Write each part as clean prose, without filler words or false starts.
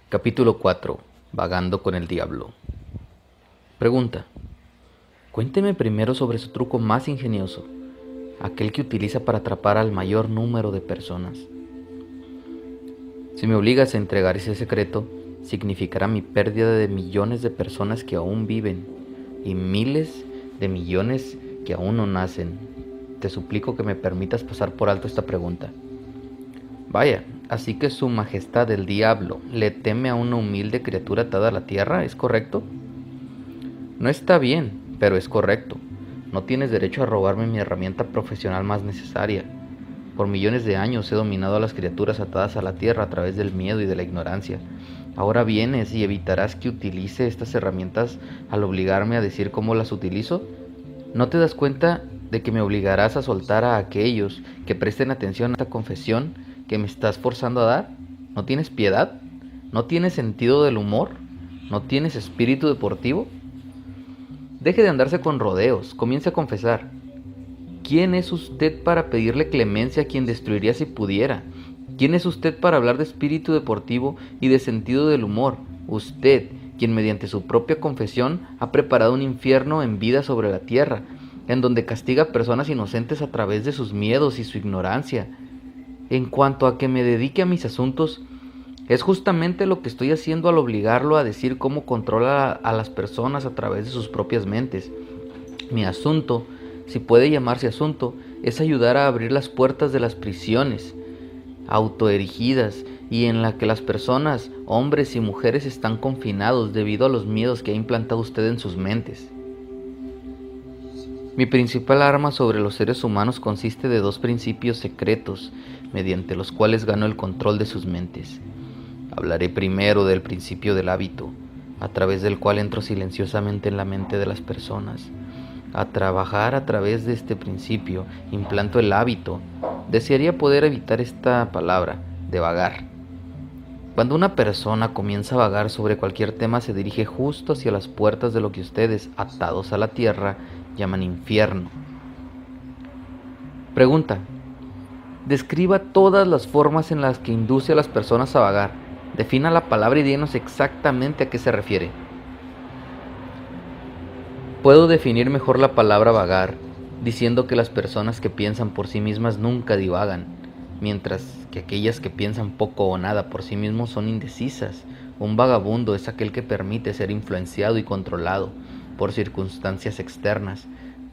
Capítulo 4. Vagando con el diablo. Pregunta. Cuénteme primero sobre su truco más ingenioso, aquel que utiliza para atrapar al mayor número de personas. Si me obligas a entregar ese secreto, significará mi pérdida de millones de personas que aún viven y miles de millones que aún no nacen. Te suplico que me permitas pasar por alto esta pregunta. Vaya, así que su majestad el diablo le teme a una humilde criatura atada a la tierra, ¿es correcto? No está bien, pero es correcto. No tienes derecho a robarme mi herramienta profesional más necesaria. Por millones de años he dominado a las criaturas atadas a la tierra a través del miedo y de la ignorancia. Ahora vienes y evitarás que utilice estas herramientas al obligarme a decir cómo las utilizo. ¿No te das cuenta de que me obligarás a soltar a aquellos que presten atención a esta confesión que me estás forzando a dar? ¿No tienes piedad? ¿No tienes sentido del humor? ¿No tienes espíritu deportivo? Deje de andarse con rodeos, comience a confesar. ¿Quién es usted para pedirle clemencia a quien destruiría si pudiera? ¿Quién es usted para hablar de espíritu deportivo y de sentido del humor? Usted, quien mediante su propia confesión ha preparado un infierno en vida sobre la tierra, en donde castiga a personas inocentes a través de sus miedos y su ignorancia. En cuanto a que me dedique a mis asuntos, es justamente lo que estoy haciendo al obligarlo a decir cómo controla a las personas a través de sus propias mentes. Mi asunto, si puede llamarse asunto, es ayudar a abrir las puertas de las prisiones autoerigidas y en la que las personas, hombres y mujeres, están confinados debido a los miedos que ha implantado usted en sus mentes. Mi principal arma sobre los seres humanos consiste de dos principios secretos mediante los cuales gano el control de sus mentes. Hablaré primero del principio del hábito, a través del cual entro silenciosamente en la mente de las personas. A trabajar a través de este principio, implanto el hábito. Desearía poder evitar esta palabra, de vagar. Cuando una persona comienza a vagar sobre cualquier tema, se dirige justo hacia las puertas de lo que ustedes, atados a la tierra, llaman infierno. Pregunta. Describa todas las formas en las que induce a las personas a vagar. Defina la palabra y díganos exactamente a qué se refiere. Puedo definir mejor la palabra vagar diciendo que las personas que piensan por sí mismas nunca divagan, mientras que aquellas que piensan poco o nada por sí mismos son indecisas. Un vagabundo es aquel que permite ser influenciado y controlado por circunstancias externas.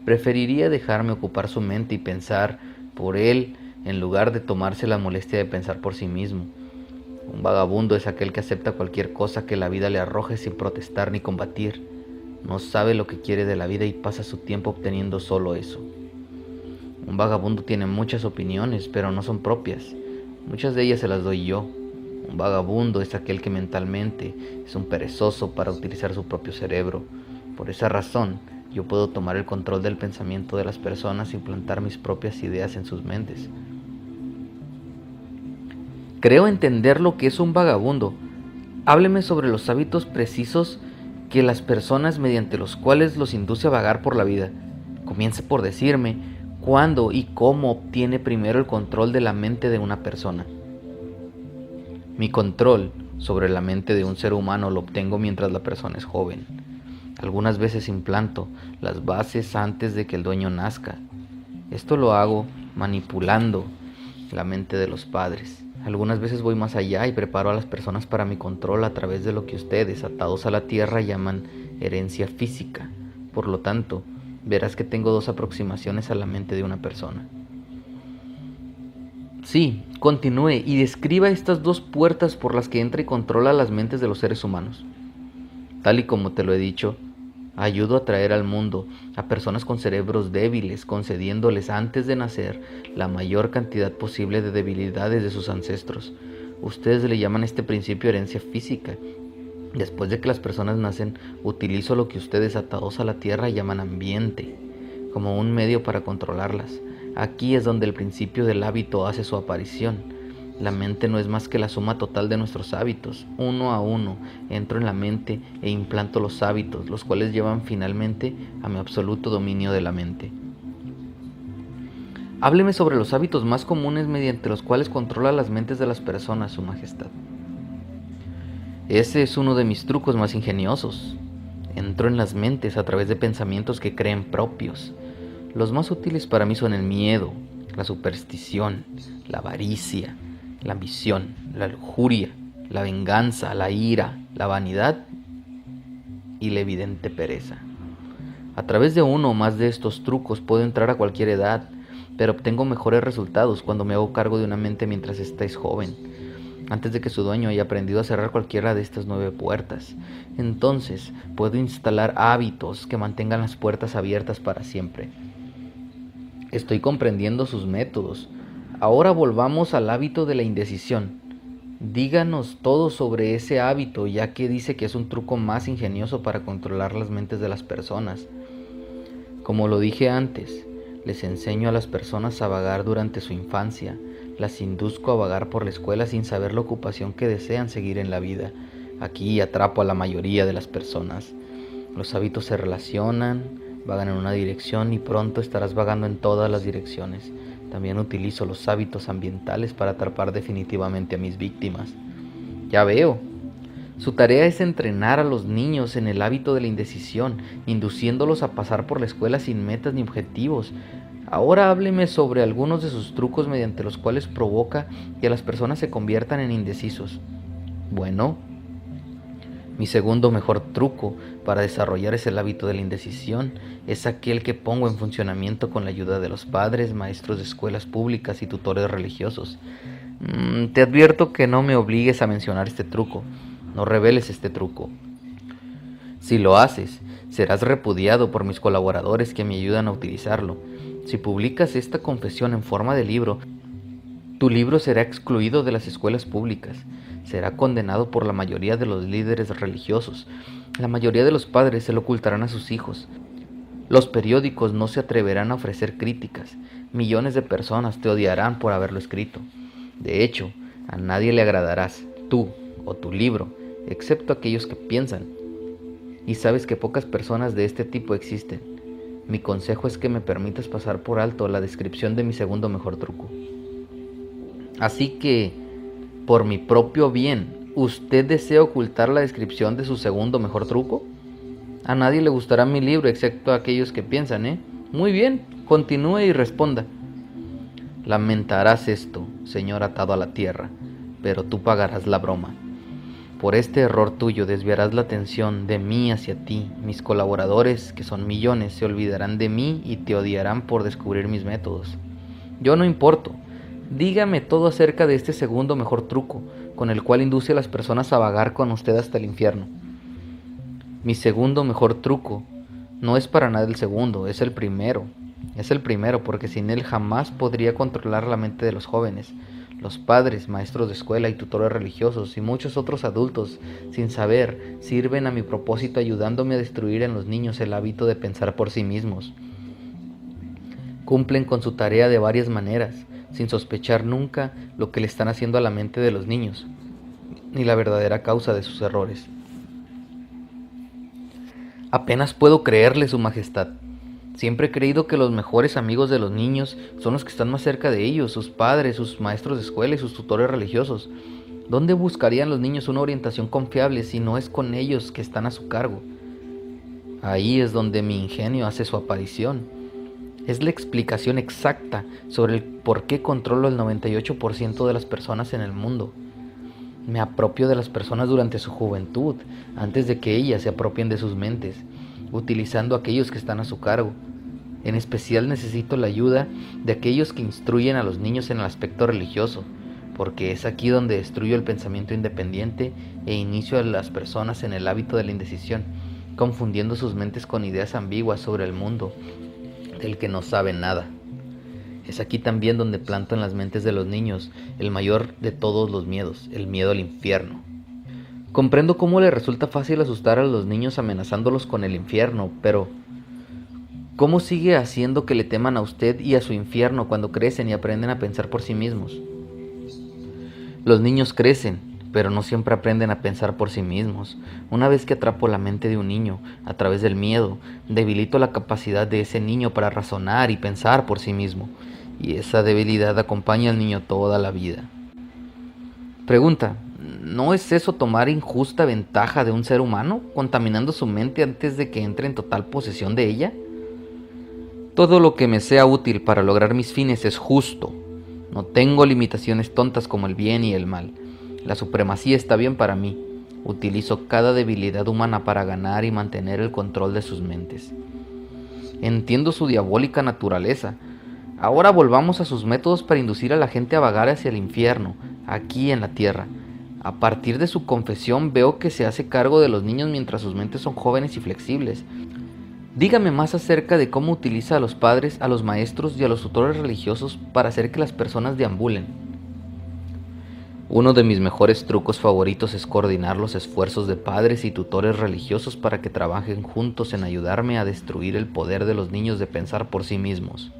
Preferiría dejarme ocupar su mente y pensar por él en lugar de tomarse la molestia de pensar por sí mismo. Un vagabundo es aquel que acepta cualquier cosa que la vida le arroje sin protestar ni combatir. No sabe lo que quiere de la vida y pasa su tiempo obteniendo solo eso. Un vagabundo tiene muchas opiniones, pero no son propias. Muchas de ellas se las doy yo. Un vagabundo es aquel que mentalmente es un perezoso para utilizar su propio cerebro. Por esa razón, yo puedo tomar el control del pensamiento de las personas y implantar mis propias ideas en sus mentes. Creo entender lo que es un vagabundo. Hábleme sobre los hábitos precisos que las personas mediante los cuales los induce a vagar por la vida. Comience por decirme cuándo y cómo obtiene primero el control de la mente de una persona. Mi control sobre la mente de un ser humano lo obtengo mientras la persona es joven. Algunas veces implanto las bases antes de que el dueño nazca. Esto lo hago manipulando la mente de los padres. Algunas veces voy más allá y preparo a las personas para mi control a través de lo que ustedes, atados a la tierra, llaman herencia física. Por lo tanto, verás que tengo dos aproximaciones a la mente de una persona. Sí, continúe y describa estas dos puertas por las que entra y controla las mentes de los seres humanos. Tal y como te lo he dicho, ayudo a traer al mundo a personas con cerebros débiles, concediéndoles antes de nacer la mayor cantidad posible de debilidades de sus ancestros. Ustedes le llaman este principio herencia física. Después de que las personas nacen, utilizo lo que ustedes atados a la tierra llaman ambiente, como un medio para controlarlas. Aquí es donde el principio del hábito hace su aparición. La mente no es más que la suma total de nuestros hábitos. Uno a uno entro en la mente e implanto los hábitos, los cuales llevan finalmente a mi absoluto dominio de la mente. Hábleme sobre los hábitos más comunes mediante los cuales controla las mentes de las personas, Su Majestad. Ese es uno de mis trucos más ingeniosos. Entro en las mentes a través de pensamientos que creen propios. Los más útiles para mí son el miedo, la superstición, la avaricia, la ambición, la lujuria, la venganza, la ira, la vanidad y la evidente pereza. A través de uno o más de estos trucos puedo entrar a cualquier edad, pero obtengo mejores resultados cuando me hago cargo de una mente mientras estáis joven, antes de que su dueño haya aprendido a cerrar cualquiera de estas 9 puertas. Entonces puedo instalar hábitos que mantengan las puertas abiertas para siempre. Estoy comprendiendo sus métodos. Ahora volvamos al hábito de la indecisión. Díganos todo sobre ese hábito, ya que dice que es un truco más ingenioso para controlar las mentes de las personas. Como lo dije antes, les enseño a las personas a vagar durante su infancia. Las induzco a vagar por la escuela sin saber la ocupación que desean seguir en la vida. Aquí atrapo a la mayoría de las personas. Los hábitos se relacionan, vagan en una dirección y pronto estarás vagando en todas las direcciones. También utilizo los hábitos ambientales para atrapar definitivamente a mis víctimas. Ya veo. Su tarea es entrenar a los niños en el hábito de la indecisión, induciéndolos a pasar por la escuela sin metas ni objetivos. Ahora hábleme sobre algunos de sus trucos mediante los cuales provoca que las personas se conviertan en indecisos. Bueno, mi segundo mejor truco para desarrollar el hábito de la indecisión es aquel que pongo en funcionamiento con la ayuda de los padres, maestros de escuelas públicas y tutores religiosos. Te advierto que no me obligues a mencionar este truco. No reveles este truco. Si lo haces, serás repudiado por mis colaboradores que me ayudan a utilizarlo. Si publicas esta confesión en forma de libro, tu libro será excluido de las escuelas públicas. Será condenado por la mayoría de los líderes religiosos. La mayoría de los padres se lo ocultarán a sus hijos. Los periódicos no se atreverán a ofrecer críticas. Millones de personas te odiarán por haberlo escrito. De hecho, a nadie le agradarás, tú o tu libro, excepto aquellos que piensan. Y sabes que pocas personas de este tipo existen. Mi consejo es que me permitas pasar por alto la descripción de mi segundo mejor truco. Así que, por mi propio bien, ¿usted desea ocultar la descripción de su segundo mejor truco? A nadie le gustará mi libro excepto a aquellos que piensan, ¿eh? Muy bien, continúe y responda. Lamentarás esto, señor atado a la tierra, pero tú pagarás la broma. Por este error tuyo desviarás la atención de mí hacia ti. Mis colaboradores, que son millones, se olvidarán de mí y te odiarán por descubrir mis métodos. Yo no importo. Dígame todo acerca de este segundo mejor truco, con el cual induce a las personas a vagar con usted hasta el infierno. Mi segundo mejor truco no es para nada el segundo, es el primero. Es el primero porque sin él jamás podría controlar la mente de los jóvenes. Los padres, maestros de escuela y tutores religiosos y muchos otros adultos, sin saber, sirven a mi propósito ayudándome a destruir en los niños el hábito de pensar por sí mismos. Cumplen con su tarea de varias maneras, sin sospechar nunca lo que le están haciendo a la mente de los niños, ni la verdadera causa de sus errores. Apenas puedo creerle, Su Majestad. Siempre he creído que los mejores amigos de los niños son los que están más cerca de ellos, sus padres, sus maestros de escuela y sus tutores religiosos. ¿Dónde buscarían los niños una orientación confiable si no es con ellos que están a su cargo? Ahí es donde mi ingenio hace su aparición. Es la explicación exacta sobre el por qué controlo el 98% de las personas en el mundo. Me apropio de las personas durante su juventud, antes de que ellas se apropien de sus mentes, utilizando a aquellos que están a su cargo. En especial necesito la ayuda de aquellos que instruyen a los niños en el aspecto religioso, porque es aquí donde destruyo el pensamiento independiente e inicio a las personas en el hábito de la indecisión, confundiendo sus mentes con ideas ambiguas sobre el mundo, del que no saben nada. Es aquí también donde planto en las mentes de los niños el mayor de todos los miedos, el miedo al infierno. Comprendo cómo le resulta fácil asustar a los niños amenazándolos con el infierno, pero ¿cómo sigue haciendo que le teman a usted y a su infierno cuando crecen y aprenden a pensar por sí mismos? Los niños crecen, pero no siempre aprenden a pensar por sí mismos. Una vez que atrapo la mente de un niño a través del miedo, debilito la capacidad de ese niño para razonar y pensar por sí mismo, y esa debilidad acompaña al niño toda la vida. Pregunta: ¿No es eso tomar injusta ventaja de un ser humano, contaminando su mente antes de que entre en total posesión de ella? Todo lo que me sea útil para lograr mis fines es justo. No tengo limitaciones tontas como el bien y el mal. La supremacía está bien para mí. Utilizo cada debilidad humana para ganar y mantener el control de sus mentes. Entiendo su diabólica naturaleza. Ahora volvamos a sus métodos para inducir a la gente a vagar hacia el infierno, aquí en la tierra. A partir de su confesión veo que se hace cargo de los niños mientras sus mentes son jóvenes y flexibles. Dígame más acerca de cómo utiliza a los padres, a los maestros y a los tutores religiosos para hacer que las personas deambulen. Uno de mis mejores trucos favoritos es coordinar los esfuerzos de padres y tutores religiosos para que trabajen juntos en ayudarme a destruir el poder de los niños de pensar por sí mismos.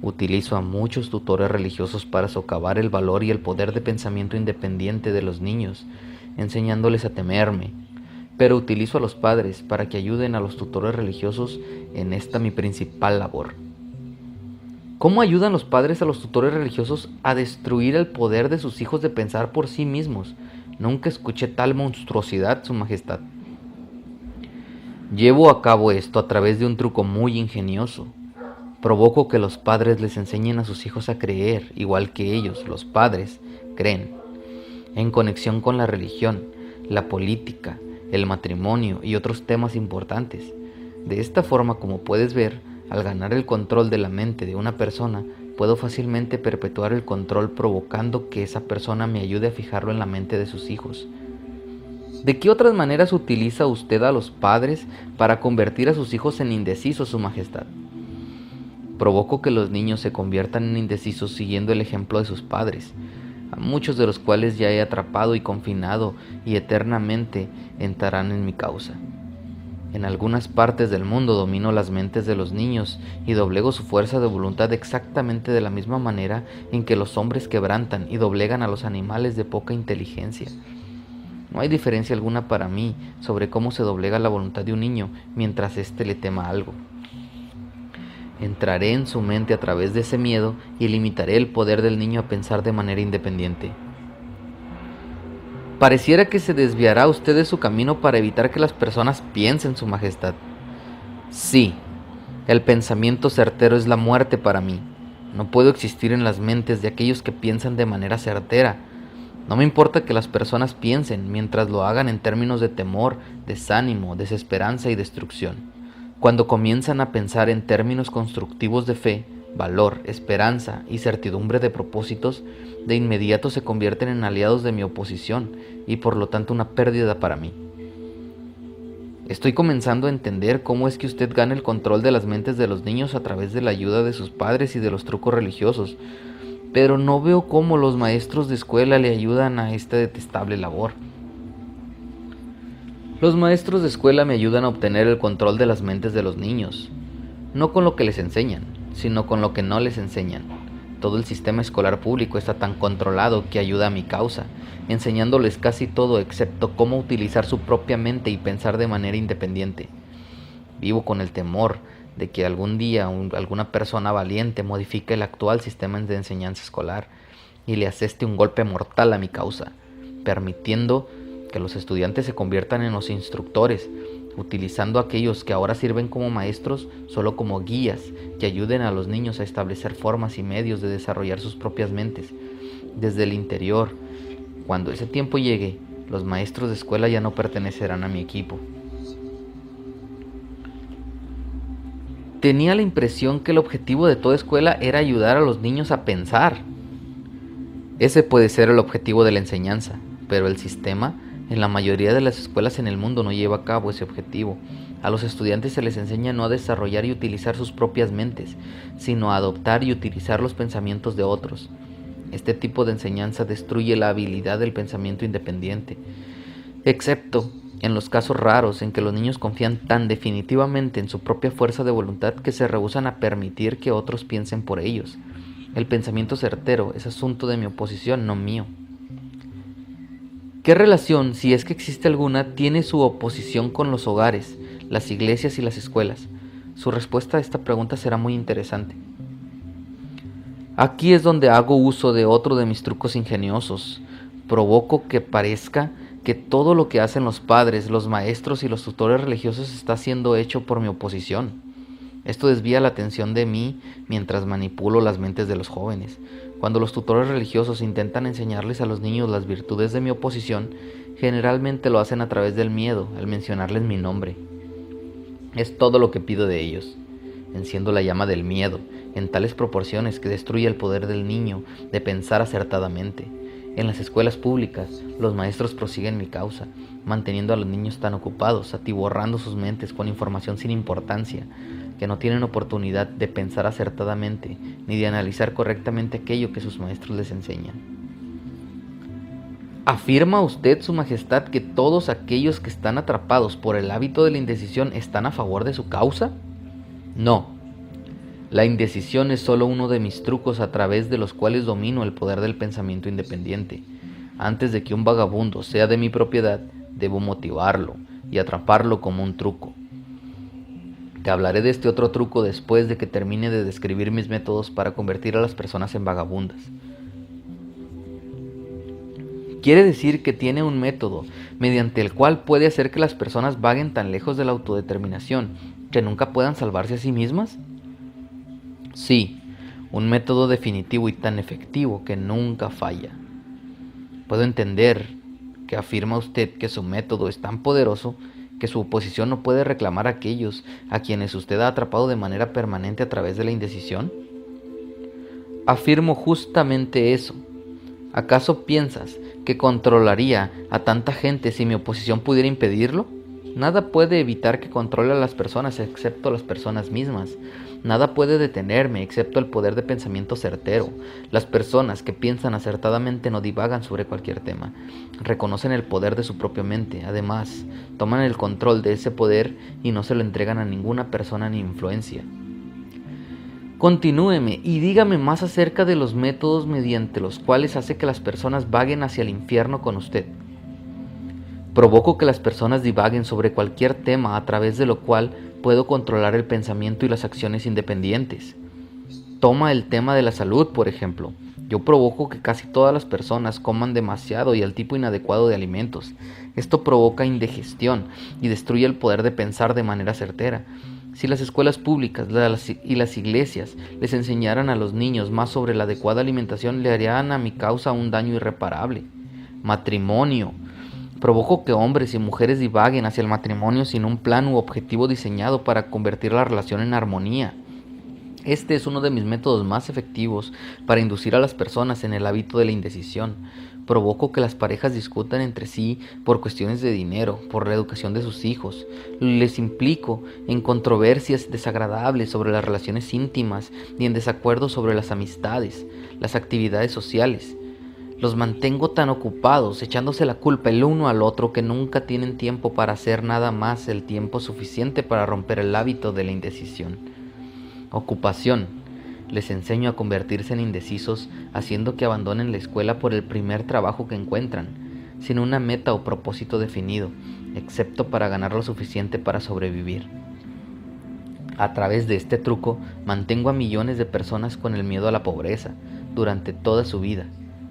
Utilizo a muchos tutores religiosos para socavar el valor y el poder de pensamiento independiente de los niños, enseñándoles a temerme. Pero utilizo a los padres para que ayuden a los tutores religiosos en esta mi principal labor. ¿Cómo ayudan los padres a los tutores religiosos a destruir el poder de sus hijos de pensar por sí mismos? Nunca escuché tal monstruosidad, Su Majestad. Llevo a cabo esto a través de un truco muy ingenioso. Provoco que los padres les enseñen a sus hijos a creer, igual que ellos, los padres, creen, en conexión con la religión, la política, el matrimonio y otros temas importantes. De esta forma, como puedes ver, al ganar el control de la mente de una persona, puedo fácilmente perpetuar el control provocando que esa persona me ayude a fijarlo en la mente de sus hijos. ¿De qué otras maneras utiliza usted a los padres para convertir a sus hijos en indecisos, Su Majestad? Provoco que los niños se conviertan en indecisos siguiendo el ejemplo de sus padres, a muchos de los cuales ya he atrapado y confinado y eternamente entrarán en mi causa. En algunas partes del mundo domino las mentes de los niños y doblego su fuerza de voluntad exactamente de la misma manera en que los hombres quebrantan y doblegan a los animales de poca inteligencia. No hay diferencia alguna para mí sobre cómo se doblega la voluntad de un niño mientras éste le tema algo. Entraré en su mente a través de ese miedo y limitaré el poder del niño a pensar de manera independiente. Pareciera que se desviará usted de su camino para evitar que las personas piensen, Su Majestad. Sí, el pensamiento certero es la muerte para mí. No puedo existir en las mentes de aquellos que piensan de manera certera. No me importa que las personas piensen mientras lo hagan en términos de temor, desánimo, desesperanza y destrucción. Cuando comienzan a pensar en términos constructivos de fe, valor, esperanza y certidumbre de propósitos, de inmediato se convierten en aliados de mi oposición y por lo tanto una pérdida para mí. Estoy comenzando a entender cómo es que usted gana el control de las mentes de los niños a través de la ayuda de sus padres y de los trucos religiosos, pero no veo cómo los maestros de escuela le ayudan a esta detestable labor. Los maestros de escuela me ayudan a obtener el control de las mentes de los niños, no con lo que les enseñan, sino con lo que no les enseñan. Todo el sistema escolar público está tan controlado que ayuda a mi causa, enseñándoles casi todo excepto cómo utilizar su propia mente y pensar de manera independiente. Vivo con el temor de que algún día alguna persona valiente modifique el actual sistema de enseñanza escolar y le aseste un golpe mortal a mi causa, permitiendo que los estudiantes se conviertan en los instructores, utilizando a aquellos que ahora sirven como maestros solo como guías que ayuden a los niños a establecer formas y medios de desarrollar sus propias mentes desde el interior. Cuando ese tiempo llegue, los maestros de escuela ya no pertenecerán a mi equipo. Tenía la impresión que el objetivo de toda escuela era ayudar a los niños a pensar. Ese puede ser el objetivo de la enseñanza, pero el sistema en la mayoría de las escuelas en el mundo no lleva a cabo ese objetivo. A los estudiantes se les enseña no a desarrollar y utilizar sus propias mentes, sino a adoptar y utilizar los pensamientos de otros. Este tipo de enseñanza destruye la habilidad del pensamiento independiente, excepto en los casos raros en que los niños confían tan definitivamente en su propia fuerza de voluntad que se rehúsan a permitir que otros piensen por ellos. El pensamiento certero es asunto de mi oposición, no mío. ¿Qué relación, si es que existe alguna, tiene su oposición con los hogares, las iglesias y las escuelas? Su respuesta a esta pregunta será muy interesante. Aquí es donde hago uso de otro de mis trucos ingeniosos. Provoco que parezca que todo lo que hacen los padres, los maestros y los tutores religiosos está siendo hecho por mi oposición. Esto desvía la atención de mí mientras manipulo las mentes de los jóvenes. Cuando los tutores religiosos intentan enseñarles a los niños las virtudes de mi oposición, generalmente lo hacen a través del miedo, al mencionarles mi nombre. Es todo lo que pido de ellos. Enciendo la llama del miedo, en tales proporciones que destruye el poder del niño de pensar acertadamente. En las escuelas públicas, los maestros prosiguen mi causa, manteniendo a los niños tan ocupados, atiborrando sus mentes con información sin importancia, que no tienen oportunidad de pensar acertadamente ni de analizar correctamente aquello que sus maestros les enseñan. ¿Afirma usted, Su Majestad, que todos aquellos que están atrapados por el hábito de la indecisión están a favor de su causa? No. La indecisión es solo uno de mis trucos a través de los cuales domino el poder del pensamiento independiente. Antes de que un vagabundo sea de mi propiedad, debo motivarlo y atraparlo como un truco. Te hablaré de este otro truco después de que termine de describir mis métodos para convertir a las personas en vagabundas. Quiere decir que tiene un método mediante el cual puede hacer que las personas vaguen tan lejos de la autodeterminación que nunca puedan salvarse a sí mismas. Sí, un método definitivo y tan efectivo que nunca falla. Puedo entender que afirma usted que su método es tan poderoso que su oposición no puede reclamar a aquellos a quienes usted ha atrapado de manera permanente a través de la indecisión. Afirmo justamente eso. ¿Acaso piensas que controlaría a tanta gente si mi oposición pudiera impedirlo? Nada puede evitar que controle a las personas excepto las personas mismas. Nada puede detenerme excepto el poder de pensamiento certero. Las personas que piensan acertadamente no divagan sobre cualquier tema. Reconocen el poder de su propia mente. Además, toman el control de ese poder y no se lo entregan a ninguna persona ni influencia. Continúeme y dígame más acerca de los métodos mediante los cuales hace que las personas vaguen hacia el infierno con usted. Provoco que las personas divaguen sobre cualquier tema a través de lo cual puedo controlar el pensamiento y las acciones independientes. Toma el tema de la salud, por ejemplo. Yo provoco que casi todas las personas coman demasiado y el tipo inadecuado de alimentos. Esto provoca indigestión y destruye el poder de pensar de manera certera. Si las escuelas públicas y las iglesias les enseñaran a los niños más sobre la adecuada alimentación, le harían a mi causa un daño irreparable. Matrimonio. Provoco que hombres y mujeres divaguen hacia el matrimonio sin un plan u objetivo diseñado para convertir la relación en armonía. Este es uno de mis métodos más efectivos para inducir a las personas en el hábito de la indecisión. Provoco que las parejas discutan entre sí por cuestiones de dinero, por la educación de sus hijos. Les implico en controversias desagradables sobre las relaciones íntimas y en desacuerdos sobre las amistades, las actividades sociales. Los mantengo tan ocupados, echándose la culpa el uno al otro, que nunca tienen tiempo para hacer nada más, el tiempo suficiente para romper el hábito de la indecisión. Ocupación. Les enseño a convertirse en indecisos, haciendo que abandonen la escuela por el primer trabajo que encuentran, sin una meta o propósito definido, excepto para ganar lo suficiente para sobrevivir. A través de este truco, mantengo a millones de personas con el miedo a la pobreza durante toda su vida.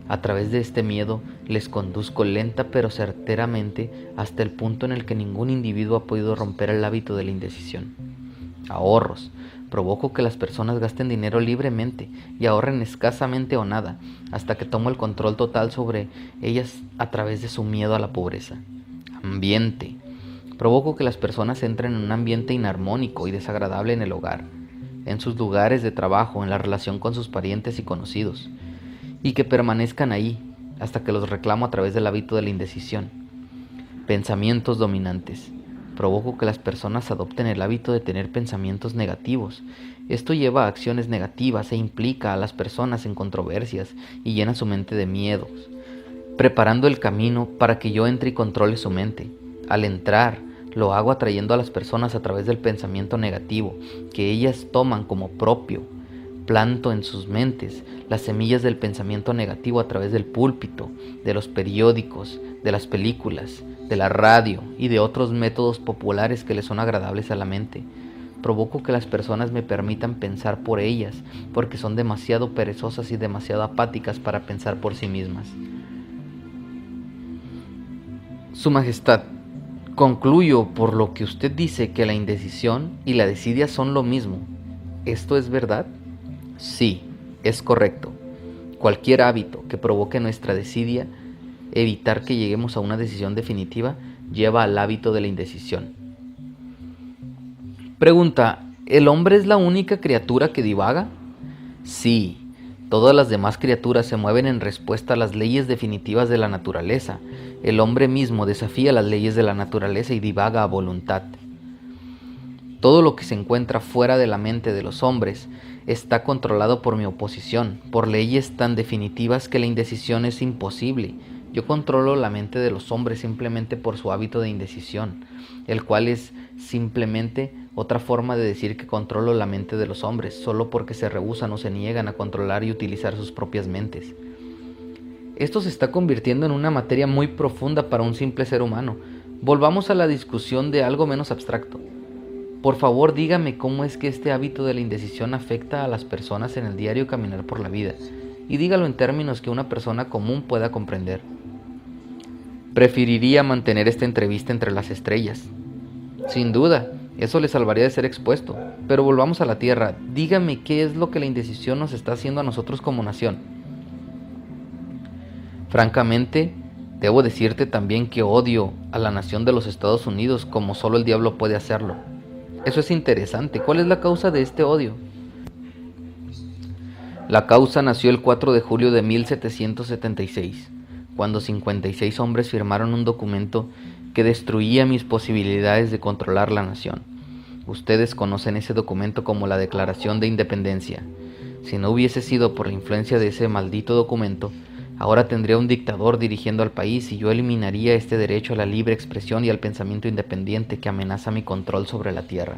A través de este miedo, les conduzco lenta pero certeramente hasta el punto en el que ningún individuo ha podido romper el hábito de la indecisión. Ahorros. Provoco que las personas gasten dinero libremente y ahorren escasamente o nada, hasta que tomo el control total sobre ellas a través de su miedo a la pobreza. Ambiente. Provoco que las personas entren en un ambiente inarmónico y desagradable en el hogar, en sus lugares de trabajo, en la relación con sus parientes y conocidos, y que permanezcan ahí hasta que los reclamo a través del hábito de la indecisión. Pensamientos dominantes. Provoco que las personas adopten el hábito de tener pensamientos negativos. Esto lleva a acciones negativas e implica a las personas en controversias y llena su mente de miedos, preparando el camino para que yo entre y controle su mente. Al entrar, lo hago atrayendo a las personas a través del pensamiento negativo, que ellas toman como propio. Planto en sus mentes las semillas del pensamiento negativo a través del púlpito, de los periódicos, de las películas, de la radio y de otros métodos populares que les son agradables a la mente. Provoco que las personas me permitan pensar por ellas, porque son demasiado perezosas y demasiado apáticas para pensar por sí mismas. Su Majestad, concluyo por lo que usted dice que la indecisión y la desidia son lo mismo. ¿Esto es verdad? Sí, es correcto. Cualquier hábito que provoque nuestra desidia, evitar que lleguemos a una decisión definitiva, lleva al hábito de la indecisión. Pregunta, ¿el hombre es la única criatura que divaga? Sí, todas las demás criaturas se mueven en respuesta a las leyes definitivas de la naturaleza. El hombre mismo desafía las leyes de la naturaleza y divaga a voluntad. Todo lo que se encuentra fuera de la mente de los hombres está controlado por mi oposición, por leyes tan definitivas que la indecisión es imposible. Yo controlo la mente de los hombres simplemente por su hábito de indecisión, el cual es simplemente otra forma de decir que controlo la mente de los hombres, solo porque se rehúsan o se niegan a controlar y utilizar sus propias mentes. Esto se está convirtiendo en una materia muy profunda para un simple ser humano. Volvamos a la discusión de algo menos abstracto. Por favor, dígame cómo es que este hábito de la indecisión afecta a las personas en el diario caminar por la vida, y dígalo en términos que una persona común pueda comprender. Preferiría mantener esta entrevista entre las estrellas. Sin duda, eso le salvaría de ser expuesto, pero volvamos a la tierra. Dígame qué es lo que la indecisión nos está haciendo a nosotros como nación. Francamente, debo decirte también que odio a la nación de los Estados Unidos como solo el diablo puede hacerlo. Eso es interesante. ¿Cuál es la causa de este odio? La causa nació el 4 de julio de 1776, cuando 56 hombres firmaron un documento que destruía mis posibilidades de controlar la nación. Ustedes conocen ese documento como la Declaración de Independencia. Si no hubiese sido por la influencia de ese maldito documento, ahora tendría un dictador dirigiendo al país y yo eliminaría este derecho a la libre expresión y al pensamiento independiente que amenaza mi control sobre la tierra.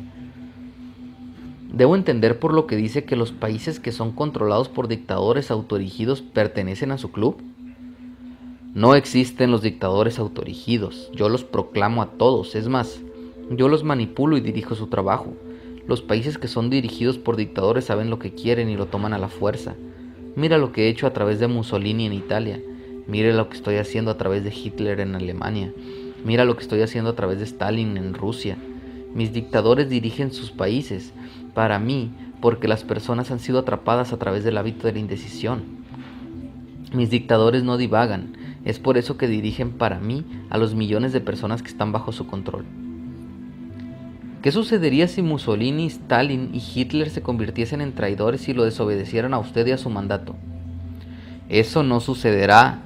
Debo entender por lo que dice que los países que son controlados por dictadores autoerigidos pertenecen a su club. No existen los dictadores autoerigidos, yo los proclamo a todos, es más, yo los manipulo y dirijo su trabajo. Los países que son dirigidos por dictadores saben lo que quieren y lo toman a la fuerza. Mira lo que he hecho a través de Mussolini en Italia, mira lo que estoy haciendo a través de Hitler en Alemania, mira lo que estoy haciendo a través de Stalin en Rusia. Mis dictadores dirigen sus países, para mí, porque las personas han sido atrapadas a través del hábito de la indecisión. Mis dictadores no divagan, es por eso que dirigen para mí a los millones de personas que están bajo su control. ¿Qué sucedería si Mussolini, Stalin y Hitler se convirtiesen en traidores y lo desobedecieran a usted y a su mandato? Eso no sucederá,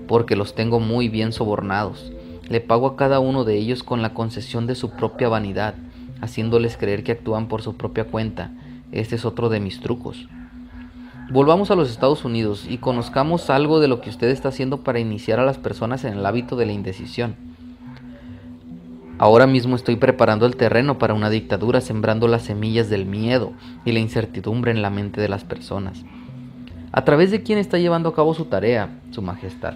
porque los tengo muy bien sobornados. Le pago a cada uno de ellos con la concesión de su propia vanidad, haciéndoles creer que actúan por su propia cuenta. Este es otro de mis trucos. Volvamos a los Estados Unidos y conozcamos algo de lo que usted está haciendo para iniciar a las personas en el hábito de la indecisión. Ahora mismo estoy preparando el terreno para una dictadura, sembrando las semillas del miedo y la incertidumbre en la mente de las personas. ¿A través de quién está llevando a cabo su tarea, Su Majestad?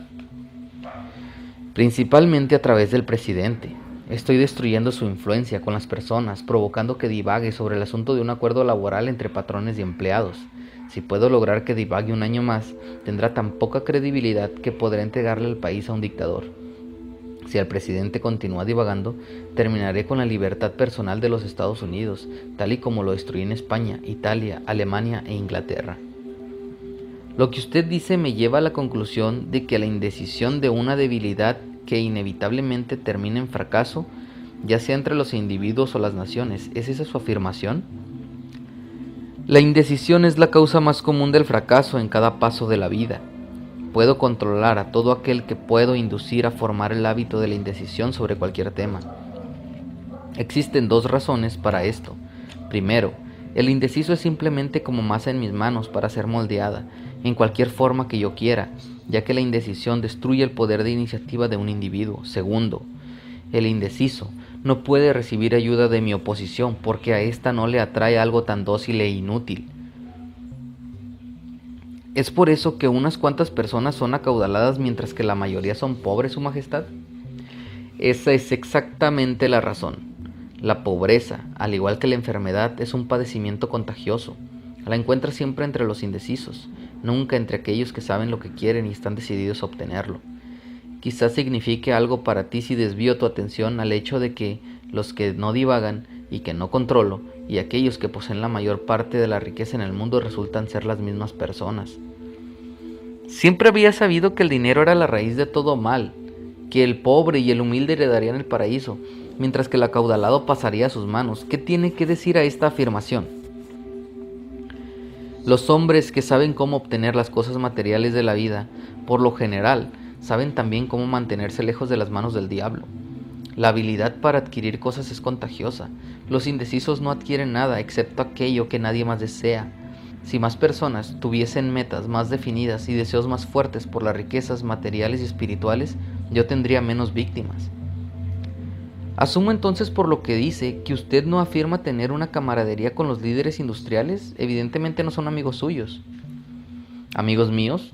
Principalmente a través del presidente. Estoy destruyendo su influencia con las personas, provocando que divague sobre el asunto de un acuerdo laboral entre patrones y empleados. Si puedo lograr que divague un año más, tendrá tan poca credibilidad que podrá entregarle el país a un dictador. Si el presidente continúa divagando, terminaré con la libertad personal de los Estados Unidos, tal y como lo destruí en España, Italia, Alemania e Inglaterra. Lo que usted dice me lleva a la conclusión de que la indecisión de una debilidad que inevitablemente termina en fracaso, ya sea entre los individuos o las naciones. ¿Es esa su afirmación? La indecisión es la causa más común del fracaso en cada paso de la vida. Puedo controlar a todo aquel que puedo inducir a formar el hábito de la indecisión sobre cualquier tema. Existen dos razones para esto. Primero, el indeciso es simplemente como masa en mis manos para ser moldeada en cualquier forma que yo quiera, ya que la indecisión destruye el poder de iniciativa de un individuo. Segundo, el indeciso no puede recibir ayuda de mi oposición porque a ésta no le atrae algo tan dócil e inútil. ¿Es por eso que unas cuantas personas son acaudaladas mientras que la mayoría son pobres, Su Majestad? Esa es exactamente la razón. La pobreza, al igual que la enfermedad, es un padecimiento contagioso. La encuentra siempre entre los indecisos, nunca entre aquellos que saben lo que quieren y están decididos a obtenerlo. Quizás signifique algo para ti si desvío tu atención al hecho de que los que no divagan y que no controlo, y aquellos que poseen la mayor parte de la riqueza en el mundo resultan ser las mismas personas. Siempre había sabido que el dinero era la raíz de todo mal, que el pobre y el humilde heredarían el paraíso, mientras que el acaudalado pasaría a sus manos. ¿Qué tiene que decir a esta afirmación? Los hombres que saben cómo obtener las cosas materiales de la vida, por lo general, saben también cómo mantenerse lejos de las manos del diablo. La habilidad para adquirir cosas es contagiosa. Los indecisos no adquieren nada excepto aquello que nadie más desea. Si más personas tuviesen metas más definidas y deseos más fuertes por las riquezas materiales y espirituales, yo tendría menos víctimas. Asumo entonces por lo que dice que usted no afirma tener una camaradería con los líderes industriales. Evidentemente no son amigos suyos. ¿Amigos míos?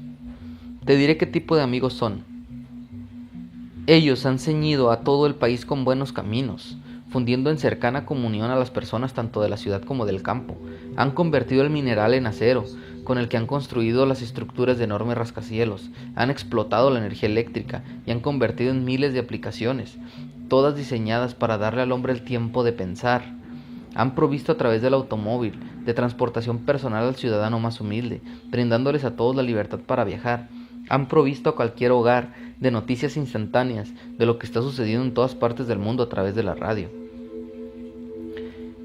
Te diré qué tipo de amigos son. Ellos han ceñido a todo el país con buenos caminos, fundiendo en cercana comunión a las personas tanto de la ciudad como del campo. Han convertido el mineral en acero, con el que han construido las estructuras de enormes rascacielos. Han explotado la energía eléctrica y han convertido en miles de aplicaciones, todas diseñadas para darle al hombre el tiempo de pensar. Han provisto a través del automóvil de transportación personal al ciudadano más humilde, brindándoles a todos la libertad para viajar. Han provisto a cualquier hogar de noticias instantáneas de lo que está sucediendo en todas partes del mundo a través de la radio.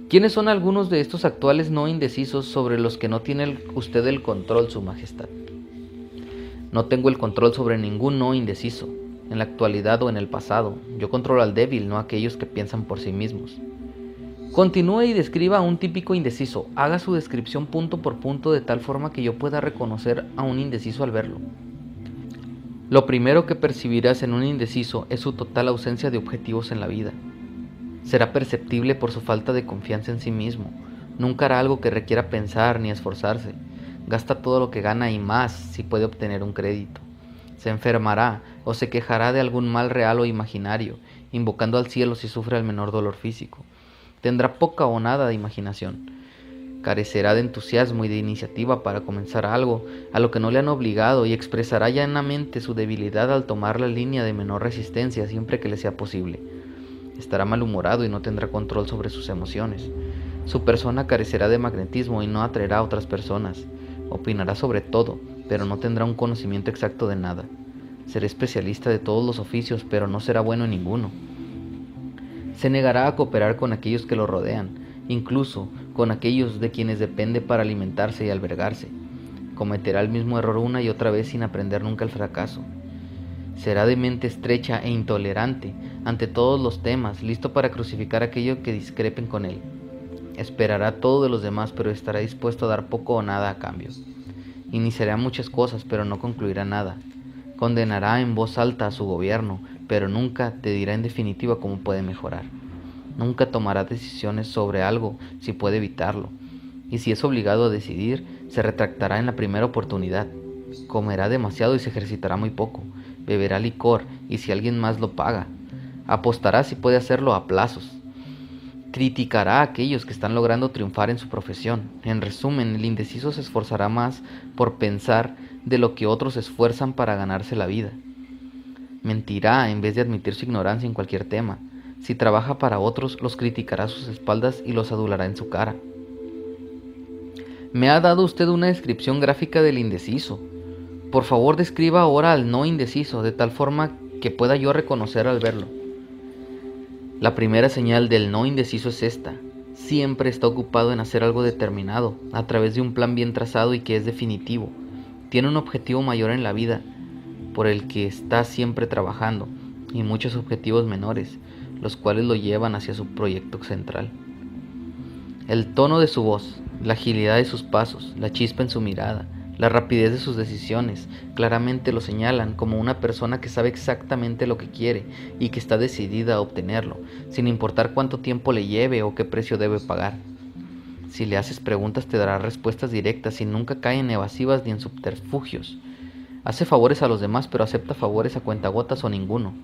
¿Quiénes son algunos de estos actuales no indecisos sobre los que no tiene usted el control, Su Majestad? No tengo el control sobre ningún no indeciso, en la actualidad o en el pasado. Yo controlo al débil, no a aquellos que piensan por sí mismos. Continúe y describa a un típico indeciso. Haga su descripción punto por punto de tal forma que yo pueda reconocer a un indeciso al verlo. Lo primero que percibirás en un indeciso es su total ausencia de objetivos en la vida. Será perceptible por su falta de confianza en sí mismo. Nunca hará algo que requiera pensar ni esforzarse. Gasta todo lo que gana y más si puede obtener un crédito. Se enfermará o se quejará de algún mal real o imaginario, invocando al cielo si sufre el menor dolor físico. Tendrá poca o nada de imaginación. Carecerá de entusiasmo y de iniciativa para comenzar algo a lo que no le han obligado y expresará llanamente su debilidad al tomar la línea de menor resistencia siempre que le sea posible. Estará malhumorado y no tendrá control sobre sus emociones. Su persona carecerá de magnetismo y no atraerá a otras personas. Opinará sobre todo, pero no tendrá un conocimiento exacto de nada. Será especialista de todos los oficios, pero no será bueno en ninguno. Se negará a cooperar con aquellos que lo rodean, incluso con aquellos de quienes depende para alimentarse y albergarse. Cometerá el mismo error una y otra vez sin aprender nunca el fracaso. Será de mente estrecha e intolerante ante todos los temas, listo para crucificar a aquellos que discrepen con él. Esperará todo de los demás, pero estará dispuesto a dar poco o nada a cambio. Iniciará muchas cosas, pero no concluirá nada. Condenará en voz alta a su gobierno, pero nunca te dirá en definitiva cómo puede mejorar. Nunca tomará decisiones sobre algo si puede evitarlo, y si es obligado a decidir, se retractará en la primera oportunidad. Comerá demasiado y se ejercitará muy poco. Beberá licor y si alguien más lo paga. Apostará si puede hacerlo a plazos. Criticará a aquellos que están logrando triunfar en su profesión. En resumen, el indeciso se esforzará más por pensar de lo que otros se esfuerzan para ganarse la vida. Mentirá en vez de admitir su ignorancia en cualquier tema. Si trabaja para otros, los criticará a sus espaldas y los adulará en su cara. Me ha dado usted una descripción gráfica del indeciso. Por favor, describa ahora al no indeciso, de tal forma que pueda yo reconocer al verlo. La primera señal del no indeciso es esta. Siempre está ocupado en hacer algo determinado, a través de un plan bien trazado y que es definitivo. Tiene un objetivo mayor en la vida, por el que está siempre trabajando, y muchos objetivos menores, los cuales lo llevan hacia su proyecto central. El tono de su voz, la agilidad de sus pasos, la chispa en su mirada, la rapidez de sus decisiones, claramente lo señalan como una persona que sabe exactamente lo que quiere y que está decidida a obtenerlo, sin importar cuánto tiempo le lleve o qué precio debe pagar. Si le haces preguntas te dará respuestas directas y nunca cae en evasivas ni en subterfugios. Hace favores a los demás, pero acepta favores a cuentagotas o ninguno.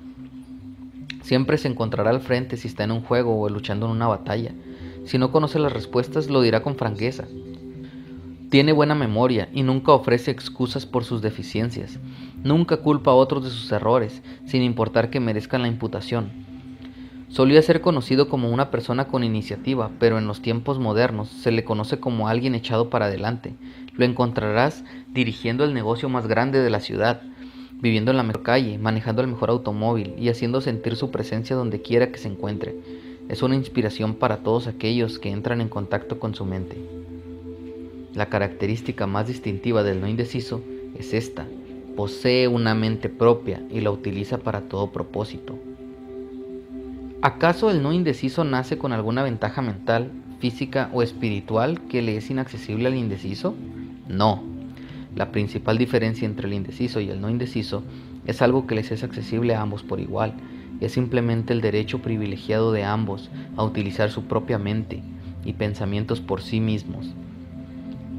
Siempre se encontrará al frente si está en un juego o luchando en una batalla. Si no conoce las respuestas, lo dirá con franqueza. Tiene buena memoria y nunca ofrece excusas por sus deficiencias. Nunca culpa a otros de sus errores, sin importar que merezcan la imputación. Solía ser conocido como una persona con iniciativa, pero en los tiempos modernos se le conoce como alguien echado para adelante. Lo encontrarás dirigiendo el negocio más grande de la ciudad, viviendo en la mejor calle, manejando el mejor automóvil y haciendo sentir su presencia donde quiera que se encuentre. Es una inspiración para todos aquellos que entran en contacto con su mente. La característica más distintiva del no indeciso es esta: posee una mente propia y la utiliza para todo propósito. ¿Acaso el no indeciso nace con alguna ventaja mental, física o espiritual que le es inaccesible al indeciso? No. La principal diferencia entre el indeciso y el no indeciso es algo que les es accesible a ambos por igual. Es simplemente el derecho privilegiado de ambos a utilizar su propia mente y pensamientos por sí mismos.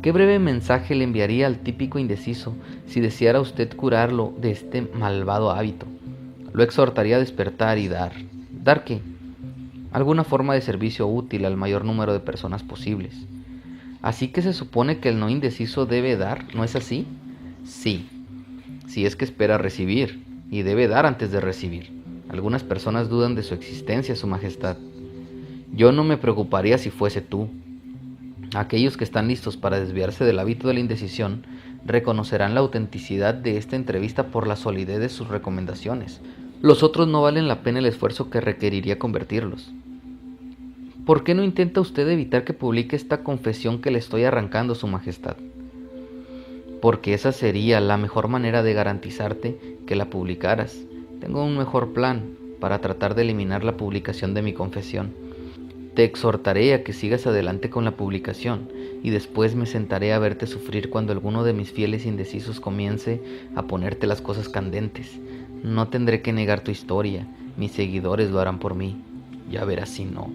¿Qué breve mensaje le enviaría al típico indeciso si deseara usted curarlo de este malvado hábito? Lo exhortaría a despertar y dar. ¿Dar qué? Alguna forma de servicio útil al mayor número de personas posibles. Así que se supone que el no indeciso debe dar, ¿no es así? Sí, si es que espera recibir, y debe dar antes de recibir. Algunas personas dudan de su existencia, Su Majestad. Yo no me preocuparía si fuese tú. Aquellos que están listos para desviarse del hábito de la indecisión reconocerán la autenticidad de esta entrevista por la solidez de sus recomendaciones. Los otros no valen la pena el esfuerzo que requeriría convertirlos. ¿Por qué no intenta usted evitar que publique esta confesión que le estoy arrancando, Su Majestad? Porque esa sería la mejor manera de garantizarte que la publicaras. Tengo un mejor plan para tratar de eliminar la publicación de mi confesión. Te exhortaré a que sigas adelante con la publicación y después me sentaré a verte sufrir cuando alguno de mis fieles indecisos comience a ponerte las cosas candentes. No tendré que negar tu historia, mis seguidores lo harán por mí. Ya verás si no.